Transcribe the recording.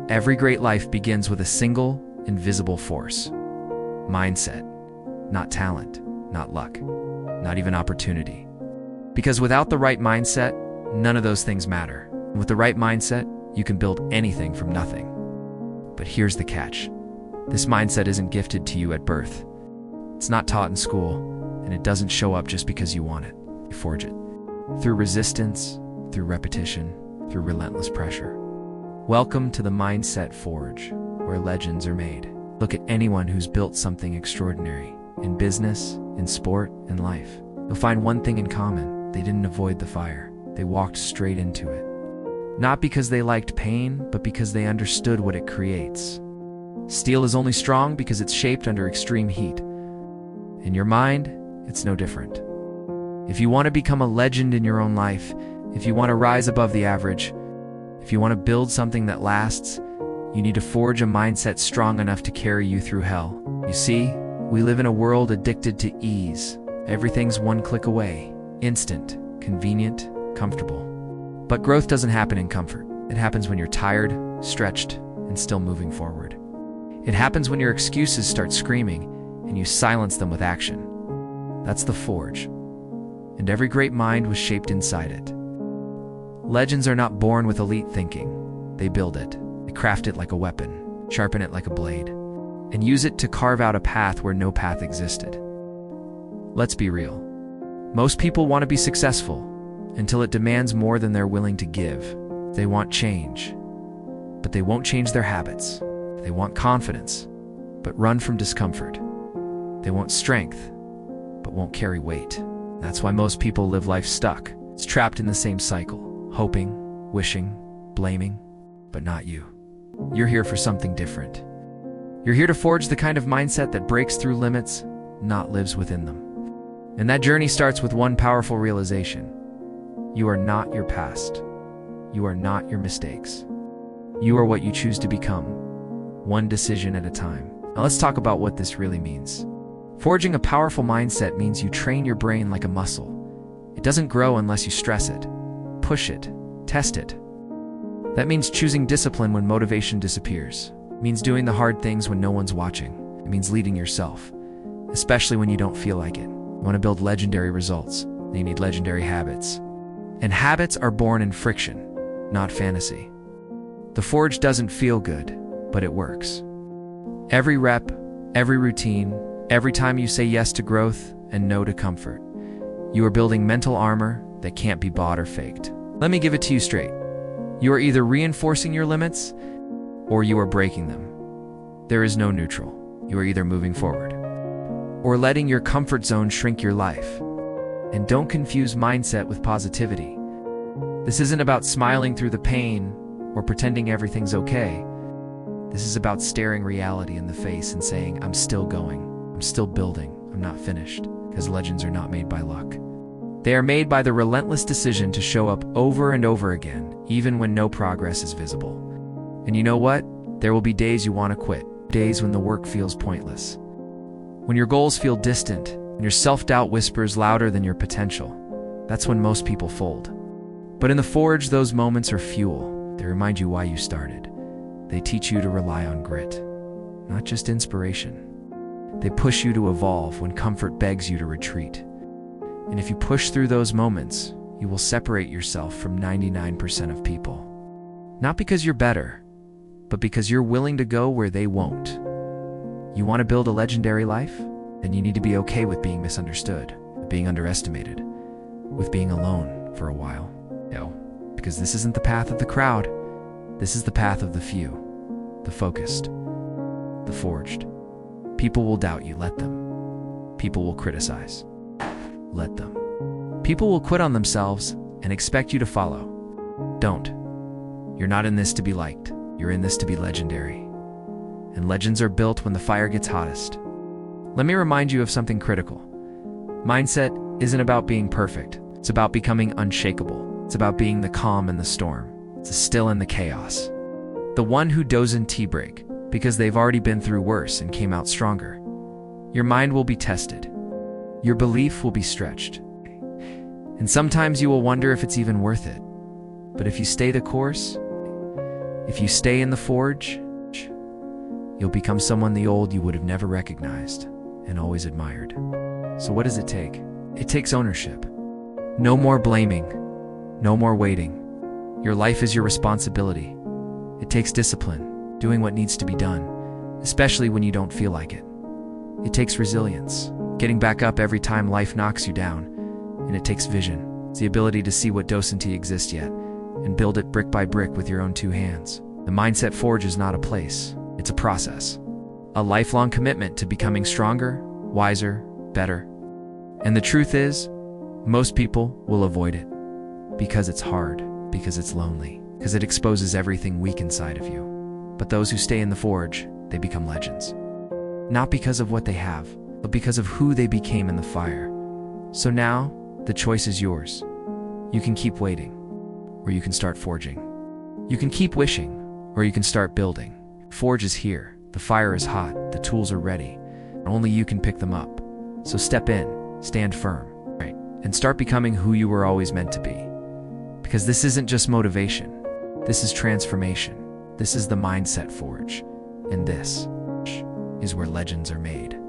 Every great life begins with a single, invisible force. Mindset. Not talent, not luck, not even opportunity. Because without the right mindset, none of those things matter. With the right mindset, you can build anything from nothing. But here's the catch. This mindset isn't gifted to you at birth. It's not taught in school, and it doesn't show up just because you want it. You forge it. Through resistance, through repetition, through relentless pressure. Welcome to the Mindset Forge, where legends are made. Look at anyone who's built something extraordinary, in business, in sport, in life. You'll find one thing in common. They didn't avoid the fire. They walked straight into it. Not because they liked pain, but because they understood what it creates. Steel is only strong because it's shaped under extreme heat. In your mind, it's no different. If you want to become a legend in your own life, if you want to rise above the average, if you want to build something that lasts, you need to forge a mindset strong enough to carry you through hell. You see, we live in a world addicted to ease. Everything's one click away. Instant, convenient, comfortable. But growth doesn't happen in comfort. It happens when you're tired, stretched, and still moving forward. It happens when your excuses start screaming and you silence them with action. That's the forge. And every great mind was shaped inside it. Legends are not born with elite thinking. They build it. They craft it like a weapon, sharpen it like a blade, and use it to carve out a path where no path existed. Let's be real. Most people want to be successful until it demands more than they're willing to give. They want change, but they won't change their habits. They want confidence, but run from discomfort. They want strength, but won't carry weight. That's why most people live life stuck. It's trapped in the same cycle, hoping, wishing, blaming, but not you. You're here for something different. You're here to forge the kind of mindset that breaks through limits, not lives within them. And that journey starts with one powerful realization. You are not your past. You are not your mistakes. You are what you choose to become, one decision at a time. Now let's talk about what this really means. Forging a powerful mindset means you train your brain like a muscle. It doesn't grow unless you stress it, push it, test it. That means choosing discipline when motivation disappears. It means doing the hard things when no one's watching. It means leading yourself, especially when you don't feel like it. You want to build legendary results, then you need legendary habits. And habits are born in friction, not fantasy. The forge doesn't feel good, but it works. Every rep, every routine, every time you say yes to growth and no to comfort, you are building mental armor that can't be bought or faked. Let me give it to you straight. You are either reinforcing your limits or you are breaking them. There is no neutral. You are either moving forward or letting your comfort zone shrink your life. And don't confuse mindset with positivity. This isn't about smiling through the pain or pretending everything's okay. This is about staring reality in the face and saying, I'm still going, I'm still building, I'm not finished, because legends are not made by luck. They are made by the relentless decision to show up over and over again, even when no progress is visible. And you know what? There will be days you want to quit, days when the work feels pointless, when your goals feel distant, and your self-doubt whispers louder than your potential. That's when most people fold. But in the forge, those moments are fuel. They remind you why you started. They teach you to rely on grit, not just inspiration. They push you to evolve when comfort begs you to retreat. And if you push through those moments, you will separate yourself from 99% of people. Not because you're better, but because you're willing to go where they won't. You want to build a legendary life? Then you need to be okay with being misunderstood, with being underestimated, with being alone for a while. Because this isn't the path of the crowd. This is the path of the few, the focused, the forged. People will doubt you, let them. People will criticize, let them. People will quit on themselves and expect you to follow. Don't. You're not in this to be liked. You're in this to be legendary. And legends are built when the fire gets hottest. Let me remind you of something critical. Mindset isn't about being perfect. It's about becoming unshakable. It's about being the calm in the storm. It's the still in the chaos. The one who doesn't tea break because they've already been through worse and came out stronger. Your mind will be tested. Your belief will be stretched. And sometimes you will wonder if it's even worth it. But if you stay the course, If you stay in the forge, you'll become someone the old you would have never recognized and always admired. So what does it take? It takes ownership. No more blaming. No more waiting. Your life is your responsibility. It takes discipline, doing what needs to be done, especially when you don't feel like it. It takes resilience, getting back up every time life knocks you down. And it takes vision. It's the ability to see what doesn't exist yet and build it brick by brick with your own two hands. The Mindset Forge is not a place. It's a process. A lifelong commitment to becoming stronger, wiser, better. And the truth is, most people will avoid it because it's hard, because it's lonely, because it exposes everything weak inside of you. But those who stay in the forge, they become legends. Not because of what they have, but because of who they became in the fire. So now, the choice is yours. You can keep waiting, or you can start forging. You can keep wishing, or you can start building. Forge is here. The fire is hot. The tools are ready. Only you can pick them up. So step in, stand firm, right? And start becoming who you were always meant to be. Because this isn't just motivation. This is transformation. This is the Mindset Forge. And this is where legends are made.